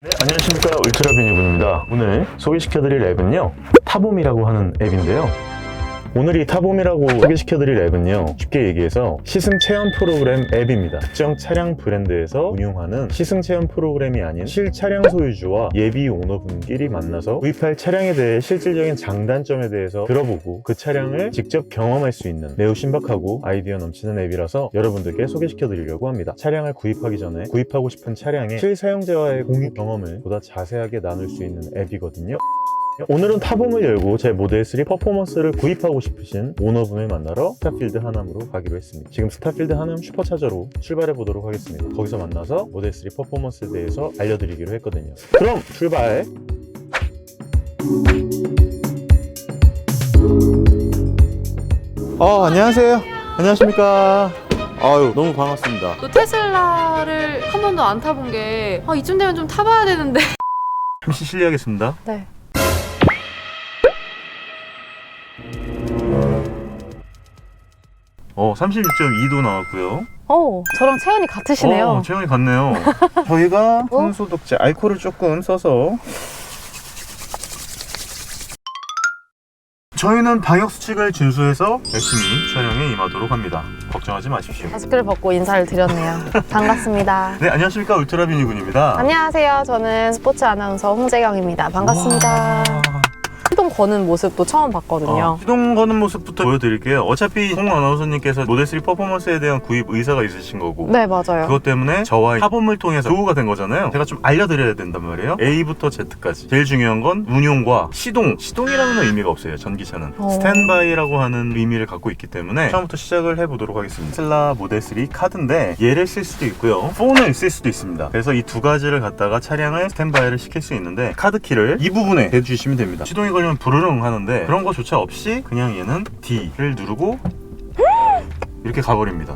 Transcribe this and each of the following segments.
네, 안녕하십니까, 울트라비니군입니다. 오늘 소개시켜드릴 앱은요, 타봄이라고 하는 앱인데요. 오늘 이 타봄이라고 소개시켜드릴 앱은요, 쉽게 얘기해서 시승체험 프로그램 앱입니다. 특정 차량 브랜드에서 운용하는 시승체험 프로그램이 아닌 실차량 소유주와 예비 오너분끼리 만나서 구입할 차량에 대해 실질적인 장단점에 대해서 들어보고 그 차량을 직접 경험할 수 있는 매우 신박하고 아이디어 넘치는 앱이라서 여러분들께 소개시켜드리려고 합니다. 차량을 구입하기 전에 구입하고 싶은 차량의 실사용자와의 공유 경험을 보다 자세하게 나눌 수 있는 앱이거든요. 오늘은 타봄을 열고 제 모델 3 퍼포먼스를 구입하고 싶으신 오너분을 만나러 스타필드 하남으로 가기로 했습니다. 지금 스타필드 하남 슈퍼차저로 출발해 보도록 하겠습니다. 거기서 만나서 모델 3 퍼포먼스에 대해서 알려드리기로 했거든요. 그럼 출발! 안녕하세요. 안녕하십니까. 아유, 너무 반갑습니다. 또 테슬라를 한 번도 안 타본 게 이쯤 되면 좀 타봐야 되는데. 잠시 실례하겠습니다. 네. 어, 36.2도 나왔고요. 저랑 체온이 같으시네요. 체온이 같네요. 저희가 손소독제 알코올을 조금 써서 저희는 방역수칙을 준수해서 열심히 촬영에 임하도록 합니다. 걱정하지 마십시오. 마스크를 벗고 인사를 드렸네요. 반갑습니다. 네, 안녕하십니까, 울트라비니군입니다. 안녕하세요. 저는 스포츠 아나운서 홍재경입니다. 반갑습니다. 시동 거는 모습도 처음 봤거든요. 시동 거는 모습부터 보여드릴게요. 어차피 홍 아나운서님께서 모델 3 퍼포먼스에 대한 구입 의사가 있으신 거고, 네, 맞아요. 그것 때문에 저와 타봄을 통해서 교우가 된 거잖아요. 제가 좀 알려드려야 된단 말이에요. A부터 Z까지. 제일 중요한 건 운용과 시동이라는 의미가 없어요, 전기차는. 스탠바이라고 하는 의미를 갖고 있기 때문에 처음부터 시작을 해보도록 하겠습니다. 테슬라 모델 3 카드인데 얘를 쓸 수도 있고요, 폰을 쓸 수도 있습니다. 그래서 이 두 가지를 갖다가 차량을 스탠바이를 시킬 수 있는데, 카드키를 이 부분에 대주시면 됩니다. 시동이 걸리면 부르릉 하는데 그런 거조차 없이 그냥 얘는 D를 누르고 이렇게 가버립니다.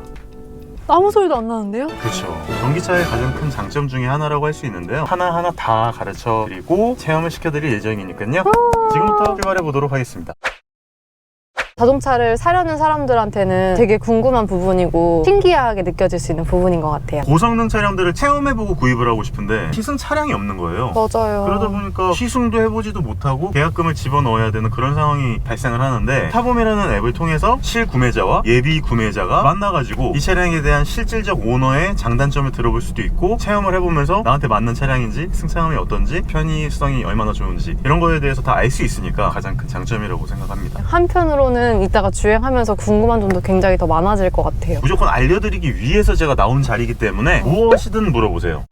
아무 소리도 안 나는데요? 그렇죠. 전기차의 가장 큰 장점 중에 하나라고 할 수 있는데요, 하나하나 다 가르쳐 드리고 체험을 시켜드릴 예정이니까요. 지금부터 출발해 보도록 하겠습니다. 자동차를 사려는 사람들한테는 되게 궁금한 부분이고 신기하게 느껴질 수 있는 부분인 것 같아요. 고성능 차량들을 체험해보고 구입을 하고 싶은데 시승 차량이 없는 거예요. 맞아요. 그러다 보니까 시승도 해보지도 못하고 계약금을 집어넣어야 되는 그런 상황이 발생을 하는데, 타봄이라는 앱을 통해서 실구매자와 예비 구매자가 만나가지고 이 차량에 대한 실질적 오너의 장단점을 들어볼 수도 있고, 체험을 해보면서 나한테 맞는 차량인지 승차감이 어떤지 편의성이 얼마나 좋은지 이런 거에 대해서 다 알 수 있으니까 가장 큰 장점이라고 생각합니다. 한편으로는 이따가 주행하면서 궁금한 점도 굉장히 더 많아질 것 같아요. 무조건 알려드리기 위해서 제가 나온 자리이기 때문에 무엇이든 물어보세요.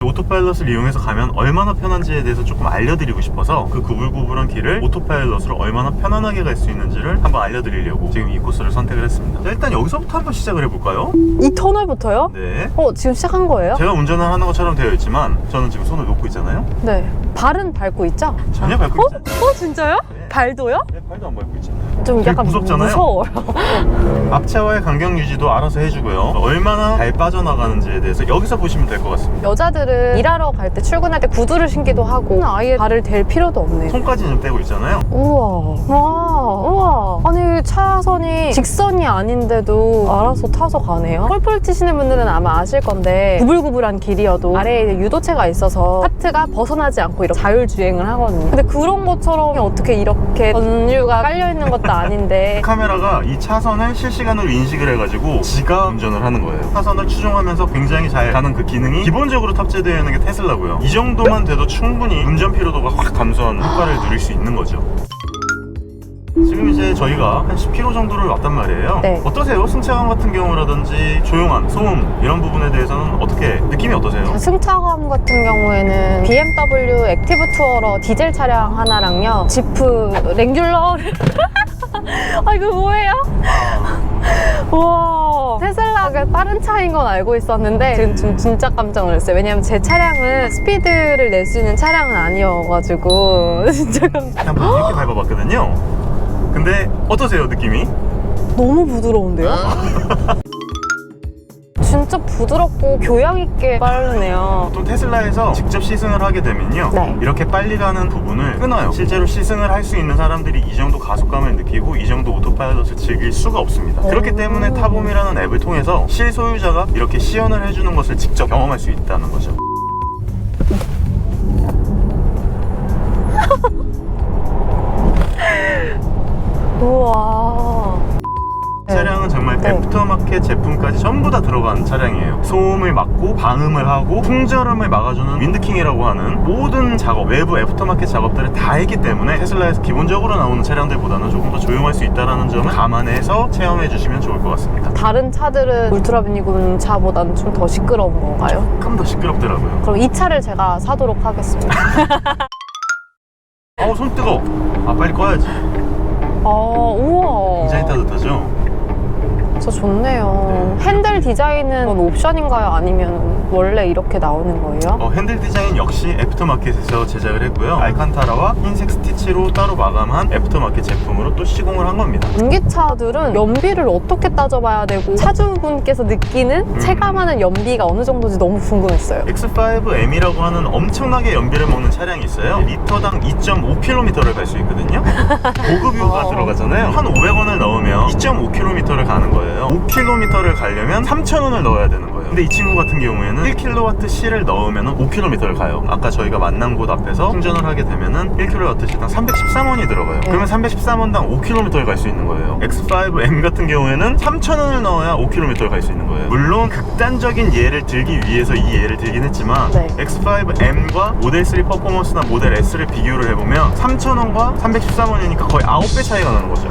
오토파일럿을 이용해서 가면 얼마나 편한지에 대해서 조금 알려드리고 싶어서 그 구불구불한 길을 오토파일럿으로 얼마나 편안하게 갈 수 있는지를 한번 알려드리려고 지금 이 코스를 선택을 했습니다. 자, 일단 여기서부터 한번 시작을 해볼까요? 이 터널부터요? 네. 지금 시작한 거예요? 제가 운전을 하는 것처럼 되어 있지만 저는 지금 손을 놓고 있잖아요. 네. 발은 밟고 있죠? 전혀 밟고 있지 않아요. 진짜요? 네. 발도요? 네, 발도 안 밟고 있잖아요. 좀 약간 무섭잖아요. 무서워요. 앞차와의 간격 유지도 알아서 해주고요, 얼마나 잘 빠져나가는지에 대해서 여기서 보시면 될 것 같습니다. 여자들은 일하러 갈 때 출근할 때 구두를 신기도 하고 아예 발을 댈 필요도 없네. 손까지 좀 떼고 있잖아요. 우와. 아니 차선이 직선이 아닌데도 알아서 타서 가네요. 폴폴 치시는 분들은 아마 아실 건데, 구불구불한 길이어도 아래에 유도체가 있어서 하트가 벗어나지 않고 이렇게 자율주행을 하거든요. 근데 그런 것처럼 어떻게 이렇게 전류가 깔려있는 것도 아닌데 카메라가 이 차선을 실시간으로 인식을 해가지고 지가 운전을 하는 거예요. 차선을 추종하면서 굉장히 잘 가는 그 기능이 기본적으로 탑재되어 있는 게 테슬라고요. 이 정도만 돼도 충분히 운전 피로도가 확 감소하는 효과를 누릴 수 있는 거죠. 지금 이제 저희가 한 10km 정도를 왔단 말이에요. 네. 어떠세요? 승차감 같은 경우라든지 조용한 소음 이런 부분에 대해서는 어떻게 느낌이 어떠세요? 승차감 같은 경우에는 BMW 액티브 투어러 디젤 차량 하나랑요, 지프 랭귤러를 이거 뭐예요? 와, 테슬라가 빠른 차인 건 알고 있었는데 지금 진짜 깜짝 놀랐어요. 왜냐면 제 차량은 스피드를 낼 수 있는 차량은 아니어가지고 진짜 한번 이렇게 밟아봤거든요. 근데 어떠세요, 느낌이? 너무 부드러운데요? 진짜 부드럽고 교양 있게 빠르네요. 보통 테슬라에서 직접 시승을 하게 되면요, 네. 이렇게 빨리 가는 부분을 끊어요. 실제로 시승을 할 수 있는 사람들이 이 정도 가속감을 느끼고 이 정도 오토파일럿을 즐길 수가 없습니다. 그렇기 때문에 타봄이라는 앱을 통해서 실소유자가 이렇게 시연을 해주는 것을 직접 경험할 수 있다는 거죠. 애프터마켓 제품까지 전부 다 들어간 차량이에요. 소음을 막고 방음을 하고 풍절음을 막아주는 윈드킹이라고 하는 모든 작업, 외부 애프터마켓 작업들을 다 했기 때문에 테슬라에서 기본적으로 나오는 차량들보다는 조금 더 조용할 수 있다는 점을 감안해서 체험해 주시면 좋을 것 같습니다. 다른 차들은 울트라 미니군 차보다는 좀 더 시끄러운 건가요? 조금 더 시끄럽더라고요. 그럼 이 차를 제가 사도록 하겠습니다. 어우, 손 뜨거워. 아, 빨리 꺼야지. 우와. 굉장히 따뜻하죠? 진짜 좋네요. 네. 핸들 디자인은 건 옵션인가요? 아니면 원래 이렇게 나오는 거예요? 핸들 디자인 역시 애프터마켓에서 제작을 했고요. 알칸타라와 흰색 스티치로 따로 마감한 애프터마켓 제품으로 또 시공을 한 겁니다. 전기차들은 연비를 어떻게 따져봐야 되고 차주분께서 느끼는 체감하는 연비가 어느 정도인지 너무 궁금했어요. X5M이라고 하는 엄청나게 연비를 먹는 차량이 있어요. 리터당 2.5km를 갈 수 있거든요. 고급유가 들어가잖아요. 1,500원을 넣으면 2.5km를 가는 거예요. 5km를 가려면 3,000원을 넣어야 되는 거예요. 근데 이 친구 같은 경우에는 1kWh를 넣으면 5km를 가요. 아까 저희가 만난 곳 앞에서 충전을 하게 되면은 1kWh당 313원이 들어가요. 그러면 313원당 5km를 갈 수 있는 거예요. X5M 같은 경우에는 3,000원을 넣어야 5km를 갈 수 있는 거예요. 물론 극단적인 예를 들기 위해서 이 예를 들긴 했지만 네. X5M과 모델 3 퍼포먼스나 모델 S를 비교를 해보면 3,000원과 313원이니까 거의 9배 차이가 나는 거죠.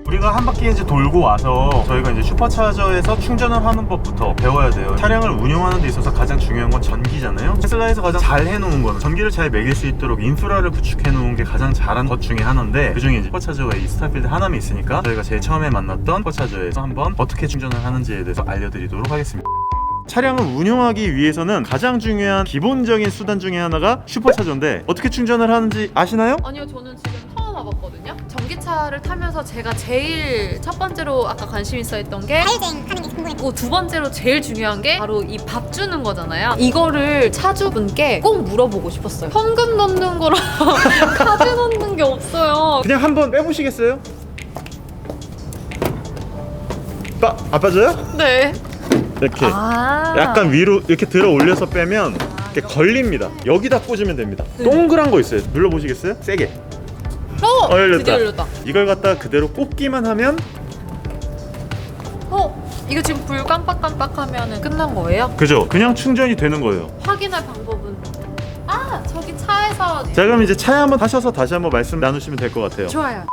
우리가 한 바퀴 이제 돌고 와서 저희가 이제 슈퍼차저에서 충전을 하는 법부터 배워야 돼요. 차량을 운영하는 데 있어서 가장 중요한 건 전기잖아요. 테슬라에서 가장 잘 해놓은 거는 전기를 잘 매길 수 있도록 인프라를 구축해 놓은 게 가장 잘한 것 중에 하나인데, 그중에 이제 슈퍼차저가 이 스타필드 하남이 있으니까 저희가 제일 처음에 만났던 슈퍼차저에서 한번 어떻게 충전을 하는지에 대해서 알려드리도록 하겠습니다. 차량을 운영하기 위해서는 가장 중요한 기본적인 수단 중에 하나가 슈퍼차저인데, 어떻게 충전을 하는지 아시나요? 아니요, 저는 지금 처음 와봤거든요. 전기차를 타면서 제가 제일 첫 번째로 아까 관심 있어 했던 게 자율주행 하는 게 궁금했고, 두 번째로 제일 중요한 게 바로 이 밥 주는 거잖아요. 이거를 차주분께 꼭 물어보고 싶었어요. 현금 넣는 거랑 카드 넣는 게 없어요. 그냥 한번 빼보시겠어요? 안 빠져요? 네. 이렇게 아. 약간 위로 이렇게 들어 올려서 빼면 이렇게 걸립니다. 여기다 꽂으면 됩니다. 동그란 거 있어요. 눌러보시겠어요? 세게. 열렸다. 드디어 열렸다. 이걸 갖다 그대로 꽂기만 하면, 이거 지금 불 깜빡깜빡하면 끝난 거예요? 그죠? 그냥 충전이 되는 거예요. 확인할 방법은 저기 차에서. 자, 그럼 이제 차에 한번 타셔서 다시 한번 말씀 나누시면 될 것 같아요. 좋아요.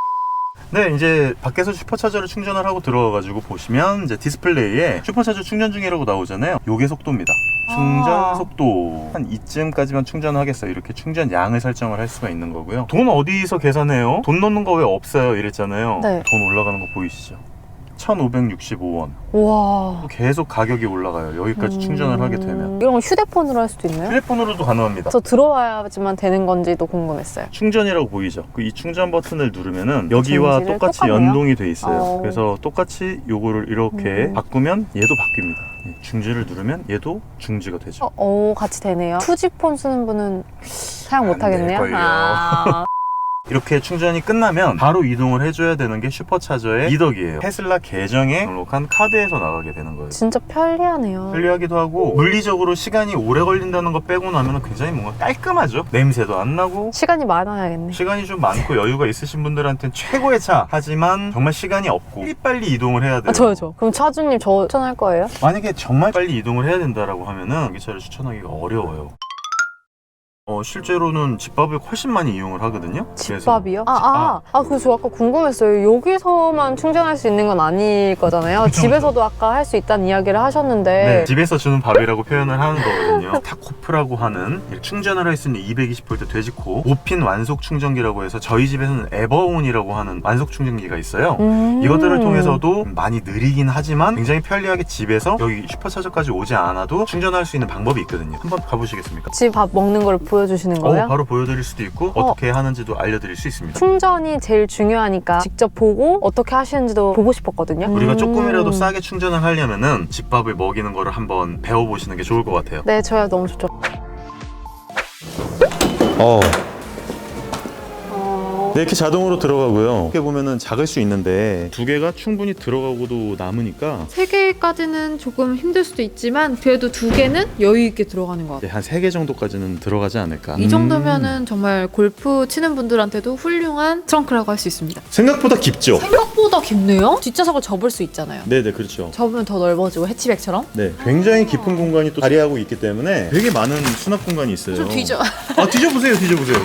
네, 이제 밖에서 슈퍼차저를 충전을 하고 들어와가지고 보시면 이제 디스플레이에 슈퍼차저 충전 중이라고 나오잖아요. 요게 속도입니다. 충전 속도 한 이쯤까지만 충전하겠어요. 이렇게 충전 양을 설정을 할 수가 있는 거고요. 돈 어디서 계산해요? 돈 넣는 거 왜 없어요? 이랬잖아요. 네. 돈 올라가는 거 보이시죠? 1,565원. 와. 계속 가격이 올라가요. 여기까지 충전을 하게 되면. 이런 거 휴대폰으로 할 수도 있나요? 휴대폰으로도 가능합니다. 저 들어와야지만 되는 건지도 궁금했어요. 충전이라고 보이죠? 이 충전 버튼을 누르면은 여기와 전지를 똑같이 똑같네요. 연동이 돼 있어요. 어. 그래서 똑같이 요거를 이렇게 바꾸면 얘도 바뀝니다. 중지를 누르면 얘도 중지가 되죠. 같이 되네요. 투지폰 쓰는 분은 사용 못 하겠네요. 될걸요. 이렇게 충전이 끝나면 바로 이동을 해줘야 되는 게 슈퍼차저의 미덕이에요. 테슬라 계정에 등록한 카드에서 나가게 되는 거예요. 진짜 편리하네요. 편리하기도 하고 물리적으로 시간이 오래 걸린다는 거 빼고 나면 굉장히 뭔가 깔끔하죠. 냄새도 안 나고 시간이 많아야겠네. 시간이 좀 많고 여유가 있으신 분들한테는 최고의 차. 하지만 정말 시간이 없고 빨리 이동을 해야 돼요. 저요. 그럼 차주님 저 추천할 거예요? 만약에 정말 빨리 이동을 해야 된다라고 하면은 이 차를 추천하기가 어려워요. 실제로는 집밥을 훨씬 많이 이용을 하거든요. 집밥이요? 그래서 저 아까 궁금했어요. 여기서만 충전할 수 있는 건 아닐 거잖아요. 그쵸, 집에서도 아까 할 수 있다는 이야기를 하셨는데. 네, 집에서 주는 밥이라고 표현을 하는 거거든요. 스타코프라고 하는 충전을 할 수 있는 220V 돼지코 5핀 완속 충전기라고 해서 저희 집에서는 에버온이라고 하는 완속 충전기가 있어요. 이것들을 통해서도 많이 느리긴 하지만 굉장히 편리하게 집에서 여기 슈퍼차저까지 오지 않아도 충전할 수 있는 방법이 있거든요. 한번 가보시겠습니까? 집 밥 먹는 걸 보여주시는 거예요? 바로 보여드릴 수도 있고 어떻게 하는지도 알려드릴 수 있습니다. 충전이 제일 중요하니까 직접 보고 어떻게 하시는지도 보고 싶었거든요. 우리가 조금이라도 싸게 충전을 하려면은 집밥을 먹이는 거를 한번 배워보시는 게 좋을 것 같아요. 네, 저야 너무 좋죠. 네, 이렇게 자동으로 들어가고요. 이렇게 보면은 작을 수 있는데 두 개가 충분히 들어가고도 남으니까 3개 3개까지는 조금 힘들 수도 있지만 그래도 2개는 여유 있게 들어가는 것 같아요. 한 3개 정도까지는 들어가지 않을까. 이 정도면은 정말 골프 치는 분들한테도 훌륭한 트렁크라고 할 수 있습니다. 생각보다 깊죠? 생각보다 깊네요. 뒷좌석을 접을 수 있잖아요. 네네, 그렇죠. 접으면 더 넓어지고 해치백처럼. 네, 굉장히 깊은 공간이 또 자리하고 있기 때문에 되게 많은 수납 공간이 있어요. 좀 뒤져. 아, 뒤져보세요.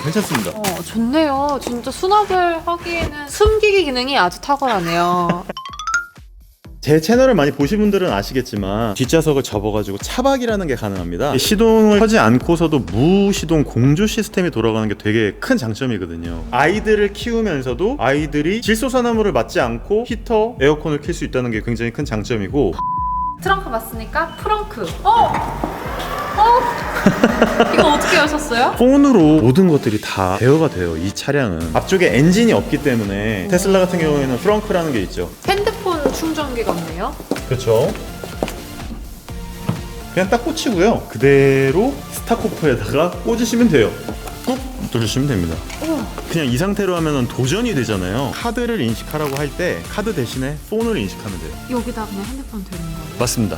괜찮습니다. 좋네요. 진짜 수납을 하기에는 숨기기 기능이 아주 탁월하네요. 제 채널을 많이 보신 분들은 아시겠지만 뒷좌석을 접어가지고 차박이라는 게 가능합니다. 시동을 켜지 않고서도 무시동 공조 시스템이 돌아가는 게 되게 큰 장점이거든요. 아이들을 키우면서도 아이들이 질소산화물을 맞지 않고 히터, 에어컨을 켤 수 있다는 게 굉장히 큰 장점이고, 트렁크 봤으니까 프렁크. 이거 어떻게 하셨어요? 폰으로 모든 것들이 다 대여가 돼요. 이 차량은 앞쪽에 엔진이 없기 때문에 테슬라 같은 경우에는 프렁크라는 게 있죠. 핸드폰 충전기 같네요. 그렇죠. 그냥 딱 꽂히고요. 그대로 스타코프에다가 꽂으시면 돼요. 꾹 누르시면 됩니다. 그냥 이 상태로 하면 도전이 되잖아요. 카드를 인식하라고 할 때 카드 대신에 폰을 인식하면 돼요. 여기다 그냥 핸드폰 대는 거예요? 맞습니다.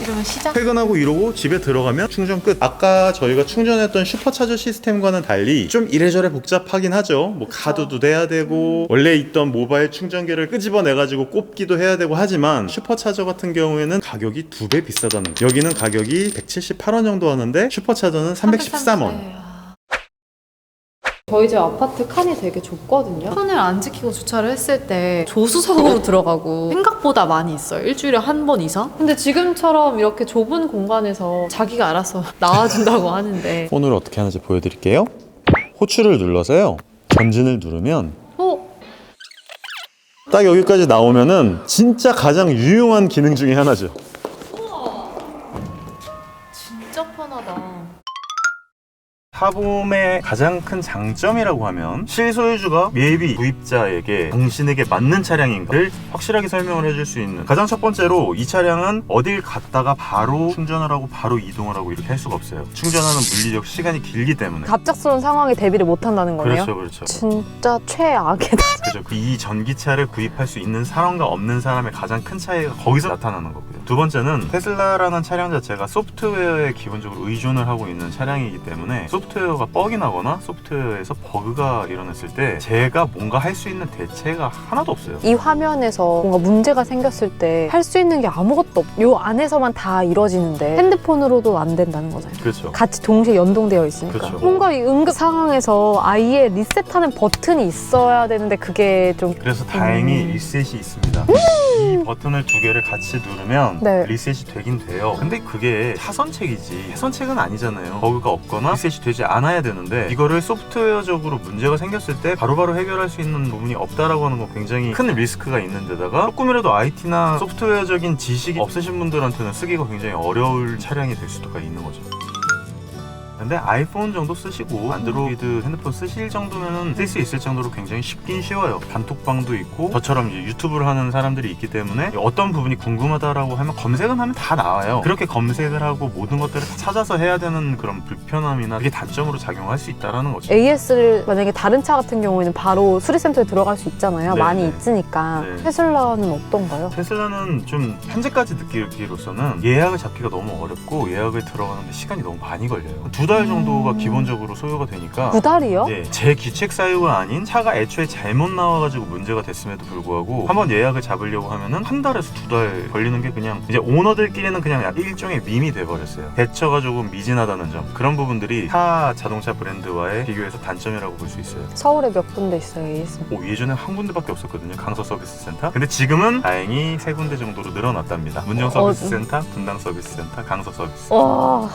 이러면 시작? 퇴근하고 이러고 집에 들어가면 충전 끝. 아까 저희가 충전했던 슈퍼차저 시스템과는 달리 좀 이래저래 복잡하긴 하죠. 뭐 카드도 대야 되고 원래 있던 모바일 충전기를 끄집어내가지고 꼽기도 해야 되고 하지만 슈퍼차저 같은 경우에는 가격이 2배 비싸다는 거. 여기는 가격이 178원 정도 하는데 슈퍼차저는 313원. 저희 집 아파트 칸이 되게 좁거든요. 칸을 안 지키고 주차를 했을 때 조수석으로 들어가고 생각보다 많이 있어요. 일주일에 한 번 이상? 근데 지금처럼 이렇게 좁은 공간에서 자기가 알아서 나와준다고 하는데 폰으로 어떻게 하는지 보여드릴게요. 호출을 눌러서요. 전진을 누르면 딱 여기까지 나오면은 진짜 가장 유용한 기능 중에 하나죠. 진짜 편하다. 타봄의 가장 큰 장점이라고 하면 실소유주가 예비 구입자에게 당신에게 맞는 차량인가를 확실하게 설명을 해줄 수 있는, 가장 첫 번째로 이 차량은 어딜 갔다가 바로 충전을 하고 바로 이동을 하고 이렇게 할 수가 없어요. 충전하는 물리적 시간이 길기 때문에. 갑작스러운 상황에 대비를 못 한다는 거네요. 그렇죠. 진짜 최악이다. 그렇죠. 이 전기차를 구입할 수 있는 사람과 없는 사람의 가장 큰 차이가 거기서 나타나는 거고요. 두 번째는 테슬라라는 차량 자체가 소프트웨어에 기본적으로 의존을 하고 있는 차량이기 때문에 소프트웨어가 뻑이 나거나 소프트웨어에서 버그가 일어났을 때 제가 뭔가 할 수 있는 대체가 하나도 없어요. 이 화면에서 뭔가 문제가 생겼을 때 할 수 있는 게 아무것도 없. 요 안에서만 다 이루어지는데 핸드폰으로도 안 된다는 거잖아요. 그렇죠. 같이 동시에 연동되어 있으니까. 그렇죠. 뭔가 이 응급 상황에서 아예 리셋하는 버튼이 있어야 되는데 그게 좀 그래서 다행히 리셋이 있습니다. 이 버튼을 2개를 같이 누르면 네. 리셋이 되긴 돼요. 근데 그게 차선책이지 해선책은 아니잖아요. 버그가 없거나 리셋이 되지 않아야 되는데 이거를 소프트웨어적으로 문제가 생겼을 때 바로바로 해결할 수 있는 부분이 없다라고 하는 건 굉장히 큰 리스크가 있는 데다가 조금이라도 IT나 소프트웨어적인 지식이 없으신 분들한테는 쓰기가 굉장히 어려울 차량이 될 수가 있는 거죠. 근데 아이폰 정도 쓰시고 안드로이드 핸드폰 쓰실 정도면은 쓸 수 있을 정도로 굉장히 쉽긴 쉬워요. 단톡방도 있고 저처럼 이제 유튜브를 하는 사람들이 있기 때문에 어떤 부분이 궁금하다라고 하면 검색은 하면 다 나와요. 그렇게 검색을 하고 모든 것들을 다 찾아서 해야 되는 그런 불편함이나 그게 단점으로 작용할 수 있다라는 거죠. AS를 만약에 다른 차 같은 경우에는 바로 수리센터에 들어갈 수 있잖아요. 네, 많이 네. 있으니까. 네. 테슬라는 어떤가요? 테슬라는 좀 현재까지 느끼기로서는 예약을 잡기가 너무 어렵고 예약을 들어가는데 시간이 너무 많이 걸려요. 2달 정도가 기본적으로 소요가 되니까 2달이요? 네, 제 귀책 사유가 아닌 차가 애초에 잘못 나와가지고 문제가 됐음에도 불구하고 한번 예약을 잡으려고 하면은 1달에서 2달 걸리는 게 그냥 이제 오너들끼리는 그냥 약간 일종의 밈이 돼버렸어요. 대처가 조금 미진하다는 점, 그런 부분들이 타 자동차 브랜드와의 비교해서 단점이라고 볼 수 있어요. 서울에 몇 군데 있어요, AS? 예전에 한 군데밖에 없었거든요. 강서 서비스 센터. 근데 지금은 다행히 3군데 정도로 늘어났답니다. 문정 서비스 센터, 분당 서비스 센터, 강서 서비스. 와.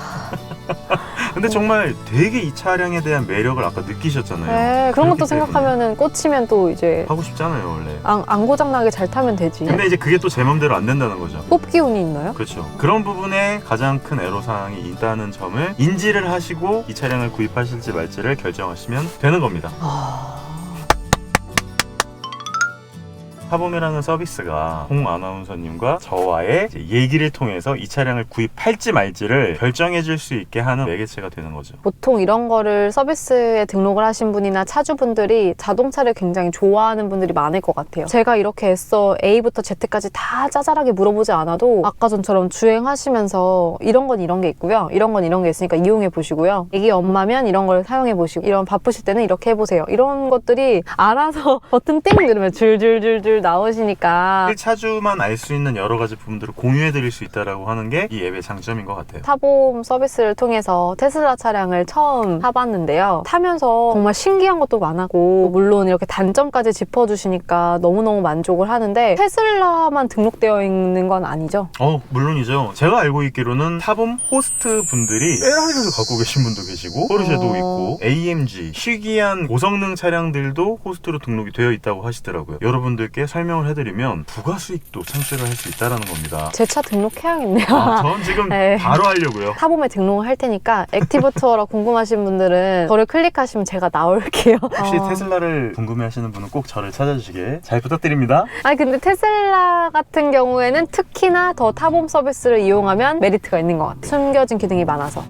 근데 정말 되게 이 차량에 대한 매력을 아까 느끼셨잖아요. 네, 그런 것도 그렇기 때문에 생각하면은 꽂히면 또 이제 하고 싶잖아요, 원래. 안 고장나게 잘 타면 되지. 근데 이제 그게 또 제 맘대로 안 된다는 거죠. 뽑기 운이 있나요? 그렇죠. 그런 부분에 가장 큰 애로사항이 있다는 점을 인지를 하시고 이 차량을 구입하실지 말지를 결정하시면 되는 겁니다. 타봄이라는 서비스가 홍 아나운서님과 저와의 이제 얘기를 통해서 이 차량을 구입할지 말지를 결정해 줄 수 있게 하는 매개체가 되는 거죠. 보통 이런 거를 서비스에 등록을 하신 분이나 차주분들이 자동차를 굉장히 좋아하는 분들이 많을 것 같아요. 제가 이렇게 애써 A부터 Z까지 다 짜잘하게 물어보지 않아도 아까 전처럼 주행하시면서 이런 건 이런 게 있고요. 이런 건 이런 게 있으니까 이용해 보시고요. 애기 엄마면 이런 걸 사용해 보시고 이런 바쁘실 때는 이렇게 해보세요. 이런 것들이 알아서 버튼 띵 누르면 줄줄줄줄 나오시니까 1차주만 알 수 있는 여러 가지 부분들을 공유해 드릴 수 있다라고 하는 게 이 앱의 장점인 것 같아요. 타봄 서비스를 통해서 테슬라 차량을 처음 타봤는데요. 타면서 정말 신기한 것도 많았고 물론 이렇게 단점까지 짚어주시니까 너무너무 만족을 하는데 테슬라만 등록되어 있는 건 아니죠? 물론이죠. 제가 알고 있기로는 타봄 호스트 분들이 페라리를 갖고 계신 분도 계시고 포르쉐도 있고 AMG 희귀한 고성능 차량들도 호스트로 등록이 되어 있다고 하시더라고요. 여러분들께 설명을 해드리면 부가 수익도 창출을 할 수 있다는 겁니다. 제 차 등록해야겠네요. 전 지금 네. 바로 하려고요. 타봄에 등록을 할 테니까 액티브 투어라 궁금하신 분들은 저를 클릭하시면 제가 나올게요. 혹시 테슬라를 궁금해하시는 분은 꼭 저를 찾아주시길 잘 부탁드립니다. 아니 근데 테슬라 같은 경우에는 특히나 더 타봄 서비스를 이용하면 메리트가 있는 것 같아요. 숨겨진 기능이 많아서.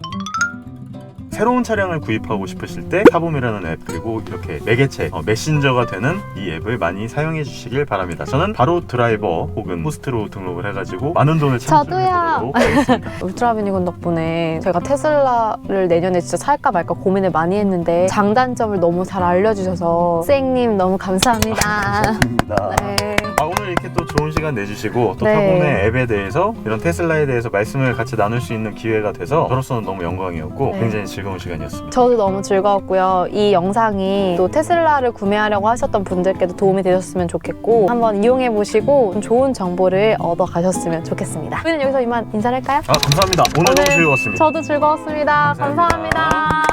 새로운 차량을 구입하고 싶으실 때 타봄이라는 앱 그리고 이렇게 매개체, 메신저가 되는 이 앱을 많이 사용해 주시길 바랍니다. 저는 바로 드라이버 혹은 호스트로 등록을 해가지고 많은 돈을 창출해보도록 하겠습니다. 울트라 미니건 덕분에 제가 테슬라를 내년에 진짜 살까 말까 고민을 많이 했는데 장단점을 너무 잘 알려주셔서 쌩님 너무 감사합니다. 감사합니다. 네. 오늘 이렇게 또 좋은 시간 내주시고 또 네. 타봄의 앱에 대해서 이런 테슬라에 대해서 말씀을 같이 나눌 수 있는 기회가 돼서 저로서는 너무 영광이었고 네. 굉장히 즐거운 시간이었습니다. 저도 너무 즐거웠고요. 이 영상이 또 테슬라를 구매하려고 하셨던 분들께도 도움이 되셨으면 좋겠고 한번 이용해보시고 좋은 정보를 얻어 가셨으면 좋겠습니다. 우리는 여기서 이만 인사를 할까요? 감사합니다. 오늘 너무 즐거웠습니다. 저도 즐거웠습니다. 감사합니다.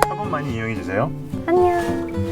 타봄 많이 이용해주세요. 안녕.